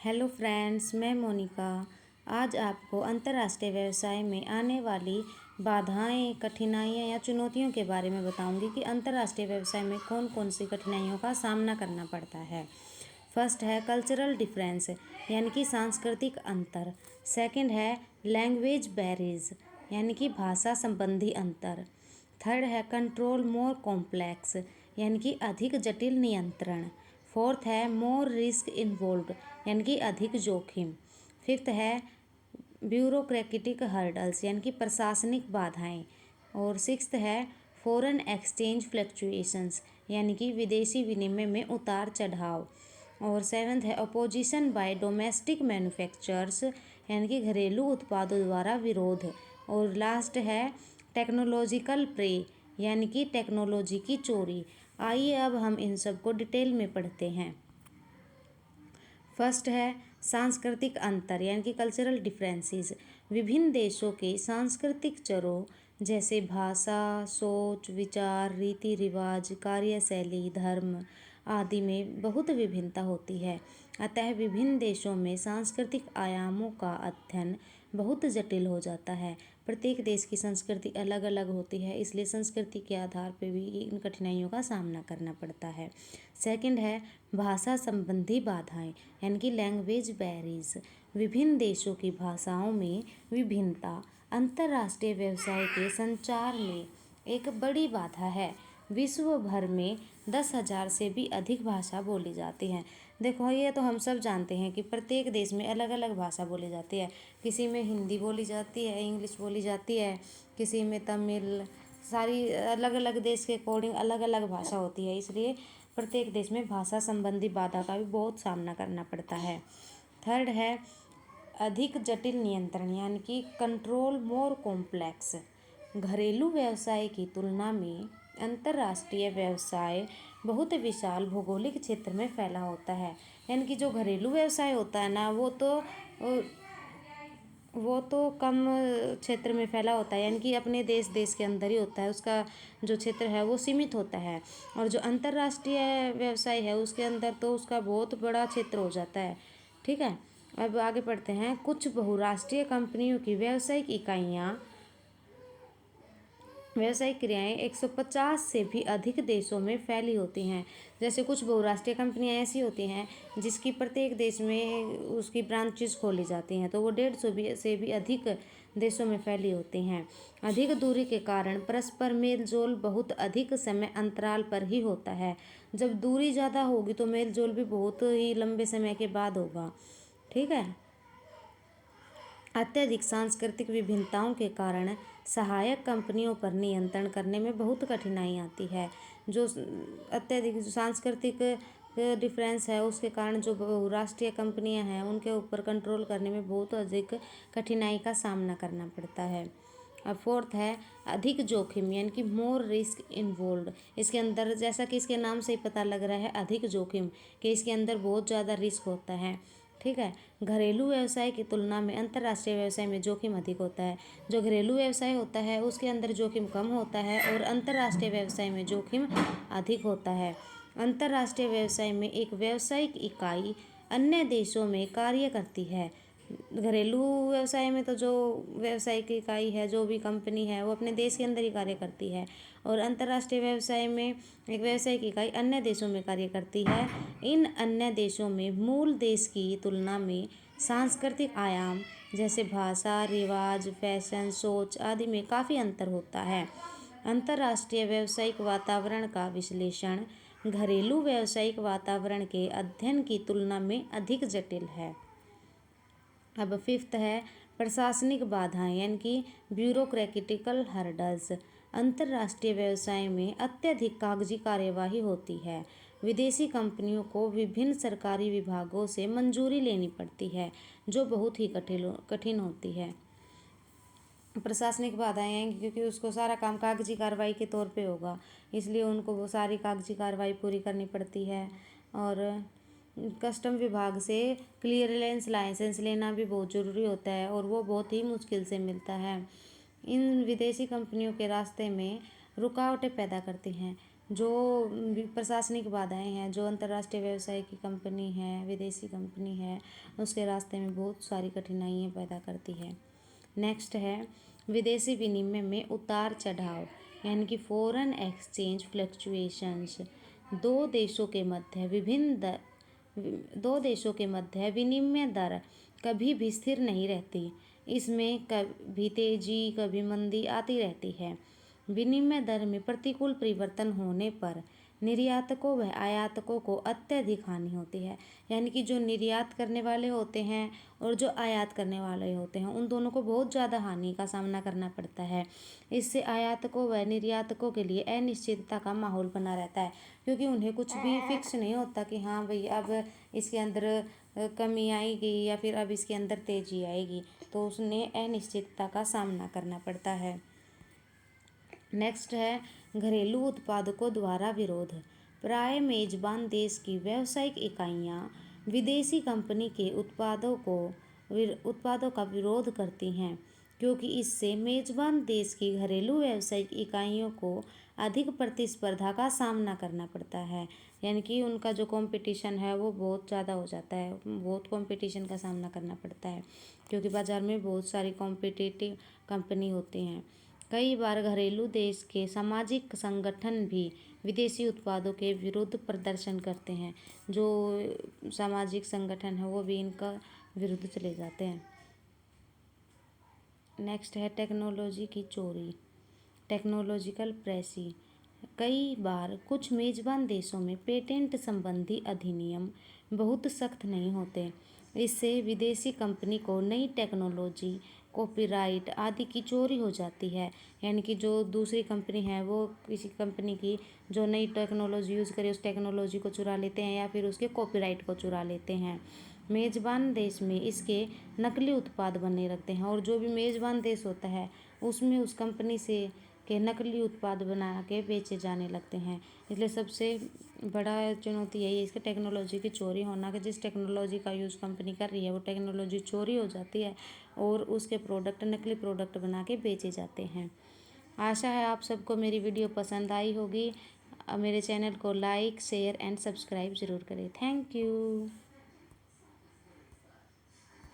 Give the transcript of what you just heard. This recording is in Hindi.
हेलो फ्रेंड्स, मैं मोनिका। आज आपको अंतर्राष्ट्रीय व्यवसाय में आने वाली बाधाएं, कठिनाइयां या चुनौतियों के बारे में बताऊंगी कि अंतर्राष्ट्रीय व्यवसाय में कौन कौन सी कठिनाइयों का सामना करना पड़ता है। फर्स्ट है कल्चरल डिफरेंस, यानी कि सांस्कृतिक अंतर। सेकंड है लैंग्वेज बैरियर्स, यानी कि भाषा संबंधी अंतर। थर्ड है कंट्रोल मोर कॉम्प्लेक्स, यानी कि अधिक जटिल नियंत्रण। फोर्थ है मोर रिस्क इन्वॉल्व्ड, यानी कि अधिक जोखिम। फिफ्थ है ब्यूरोक्रेटिक हर्डल्स, यानी कि प्रशासनिक बाधाएं। और सिक्स्थ है फॉरेन एक्सचेंज फ्लक्चुएशंस, यानी कि विदेशी विनिमय में उतार चढ़ाव। और सेवन्थ है अपोजिशन बाय डोमेस्टिक मैन्युफैक्चरर्स, यानी कि घरेलू उत्पादों द्वारा विरोध। और लास्ट है टेक्नोलॉजिकल प्रे, यानी कि टेक्नोलॉजी की चोरी। आइए अब हम इन सब को डिटेल में पढ़ते हैं। फर्स्ट है सांस्कृतिक अंतर, यानी कि कल्चरल डिफरेंसेस। विभिन्न देशों के सांस्कृतिक चरों जैसे भाषा, सोच, विचार, रीति रिवाज, कार्यशैली, धर्म आदि में बहुत विभिन्नता होती है। अतः विभिन्न देशों में सांस्कृतिक आयामों का अध्ययन बहुत जटिल हो जाता है। प्रत्येक देश की संस्कृति अलग अलग होती है, इसलिए संस्कृति के आधार पर भी इन कठिनाइयों का सामना करना पड़ता है। सेकंड है भाषा संबंधी बाधाएं, यानी कि लैंग्वेज बैरियर्स। विभिन्न देशों की भाषाओं में विभिन्नता अंतर्राष्ट्रीय व्यवसाय के संचार में एक बड़ी बाधा है। विश्व भर में 10,000 से भी अधिक भाषा बोली जाती हैं। देखो, ये तो हम सब जानते हैं कि प्रत्येक देश में अलग अलग भाषा बोली जाती है। किसी में हिंदी बोली जाती है, इंग्लिश बोली जाती है, किसी में तमिल, सारी अलग अलग देश के अकॉर्डिंग अलग अलग भाषा होती है। इसलिए प्रत्येक देश में भाषा संबंधी बाधा का भी बहुत सामना करना पड़ता है। थर्ड है अधिक जटिल नियंत्रण, यानी कि कंट्रोल मोर कॉम्प्लेक्स। घरेलू व्यवसाय की तुलना में अंतर्राष्ट्रीय व्यवसाय बहुत विशाल भौगोलिक क्षेत्र में फैला होता है। यानी कि जो घरेलू व्यवसाय होता है ना, वो तो कम क्षेत्र में फैला होता है, यानी कि अपने देश के अंदर ही होता है। उसका जो क्षेत्र है वो सीमित होता है। और जो अंतर्राष्ट्रीय व्यवसाय है उसके अंदर तो उसका बहुत बड़ा क्षेत्र हो जाता है। ठीक है, अब आगे पढ़ते हैं। कुछ बहुराष्ट्रीय कंपनियों की व्यावसायिक क्रियाएं 150 से भी अधिक देशों में फैली होती हैं। जैसे कुछ बहुराष्ट्रीय कंपनियां ऐसी होती हैं जिसकी प्रत्येक देश में उसकी ब्रांचेस खोली जाती हैं, तो वो 150 से भी अधिक देशों में फैली होती हैं। अधिक दूरी के कारण परस्पर मेल जोल बहुत अधिक समय अंतराल पर ही होता है। जब दूरी ज़्यादा होगी तो मेल जोल भी बहुत ही लंबे समय के बाद होगा। ठीक है। अत्यधिक सांस्कृतिक विभिन्नताओं के कारण सहायक कंपनियों पर नियंत्रण करने में बहुत कठिनाई आती है। जो अत्यधिक सांस्कृतिक डिफरेंस है उसके कारण जो बहुराष्ट्रीय कंपनियां हैं उनके ऊपर कंट्रोल करने में बहुत अधिक कठिनाई का सामना करना पड़ता है। अब फोर्थ है अधिक जोखिम, यानी कि मोर रिस्क इन्वॉल्व्ड। इसके अंदर, जैसा कि इसके नाम से ही पता लग रहा है, अधिक जोखिम, कि इसके अंदर बहुत ज़्यादा रिस्क होता है। ठीक है। घरेलू व्यवसाय की तुलना में अंतर्राष्ट्रीय व्यवसाय में जोखिम अधिक होता है। जो घरेलू व्यवसाय होता है उसके अंदर जोखिम कम होता है और अंतर्राष्ट्रीय व्यवसाय में जोखिम अधिक होता है। अंतर्राष्ट्रीय व्यवसाय में एक व्यावसायिक इकाई अन्य देशों में कार्य करती है। घरेलू व्यवसाय में तो जो व्यावसायिक इकाई है, जो भी कंपनी है, वो अपने देश के अंदर ही कार्य करती है। और अंतर्राष्ट्रीय व्यवसाय में एक व्यावसायिक इकाई अन्य देशों में कार्य करती है। इन अन्य देशों में मूल देश की तुलना में सांस्कृतिक आयाम जैसे भाषा, रिवाज, फैशन, सोच आदि में काफ़ी अंतर होता है। अंतर्राष्ट्रीय व्यावसायिक वातावरण का विश्लेषण घरेलू व्यावसायिक वातावरण के अध्ययन की तुलना में अधिक जटिल है। अब फिफ्थ है प्रशासनिक बाधाएं, यानी कि ब्यूरोक्रेटिकल हर्डल्स। अंतर्राष्ट्रीय व्यवसाय में अत्यधिक कागजी कार्यवाही होती है। विदेशी कंपनियों को विभिन्न सरकारी विभागों से मंजूरी लेनी पड़ती है, जो बहुत ही कठिन होती है। प्रशासनिक बाधाएं हैं क्योंकि उसको सारा काम कागजी कार्रवाई के तौर पे होगा, इसलिए उनको वो सारी कागजी कार्रवाई पूरी करनी पड़ती है। और कस्टम विभाग से क्लियरेंस लाइसेंस लेना भी बहुत ज़रूरी होता है और वो बहुत ही मुश्किल से मिलता है। इन विदेशी कंपनियों के रास्ते में रुकावटें पैदा करती हैं। जो प्रशासनिक बाधाएं हैं, जो अंतर्राष्ट्रीय व्यवसाय की कंपनी है, विदेशी कंपनी है, उसके रास्ते में बहुत सारी कठिनाइयाँ पैदा करती है। नेक्स्ट है विदेशी विनिमय में उतार चढ़ाव, यानी कि फॉरेन एक्सचेंज फ्लक्चुएशंस। दो देशों के मध्य विनिमय दर कभी भी स्थिर नहीं रहती। इसमें कभी तेजी कभी मंदी आती रहती है। विनिमय दर में प्रतिकूल परिवर्तन होने पर निर्यातकों व आयातकों को अत्यधिक हानि होती है। यानी कि जो निर्यात करने वाले होते हैं और जो आयात करने वाले होते हैं, उन दोनों को बहुत ज़्यादा हानि का सामना करना पड़ता है। इससे आयातकों व निर्यातकों के लिए अनिश्चितता का माहौल बना रहता है, क्योंकि उन्हें कुछ भी फिक्स नहीं होता कि हाँ भाई अब इसके अंदर कमी आएगी या फिर अब इसके अंदर तेजी आएगी, तो उसने अनिश्चितता का सामना करना पड़ता है। नेक्स्ट है घरेलू उत्पादकों द्वारा विरोध। प्राय मेजबान देश की व्यावसायिक इकाइयां विदेशी कंपनी के उत्पादों का विरोध करती हैं, क्योंकि इससे मेजबान देश की घरेलू व्यावसायिक इकाइयों को अधिक प्रतिस्पर्धा का सामना करना पड़ता है। यानी कि उनका जो कंपटीशन है वो बहुत ज़्यादा हो जाता है, बहुत कंपटीशन का सामना करना पड़ता है, क्योंकि बाज़ार में बहुत सारी कॉम्पिटिटिव कंपनी होती हैं। कई बार घरेलू देश के सामाजिक संगठन भी विदेशी उत्पादों के विरुद्ध प्रदर्शन करते हैं। जो सामाजिक संगठन है वो भी इनका विरुद्ध चले जाते हैं। नेक्स्ट है टेक्नोलॉजी की चोरी, टेक्नोलॉजिकल प्रेसी। कई बार कुछ मेजबान देशों में पेटेंट संबंधी अधिनियम बहुत सख्त नहीं होते। इससे विदेशी कंपनी को नई टेक्नोलॉजी, कॉपीराइट आदि की चोरी हो जाती है। यानी कि जो दूसरी कंपनी है वो किसी कंपनी की जो नई टेक्नोलॉजी यूज़ करे उस टेक्नोलॉजी को चुरा लेते हैं या फिर उसके कॉपीराइट को चुरा लेते हैं। मेज़बान देश में इसके नकली उत्पाद बने रखते हैं, और जो भी मेज़बान देश होता है उसमें उस कंपनी से के नकली उत्पाद बना के बेचे जाने लगते हैं। इसलिए सबसे बड़ा चुनौती यही है इसके टेक्नोलॉजी की चोरी होना, कि जिस टेक्नोलॉजी का यूज़ कंपनी कर रही है वो टेक्नोलॉजी चोरी हो जाती है और उसके प्रोडक्ट नकली प्रोडक्ट बना के बेचे जाते हैं। आशा है आप सबको मेरी वीडियो पसंद आई होगी। मेरे चैनल को लाइक, शेयर एंड सब्सक्राइब ज़रूर करें। Thank you.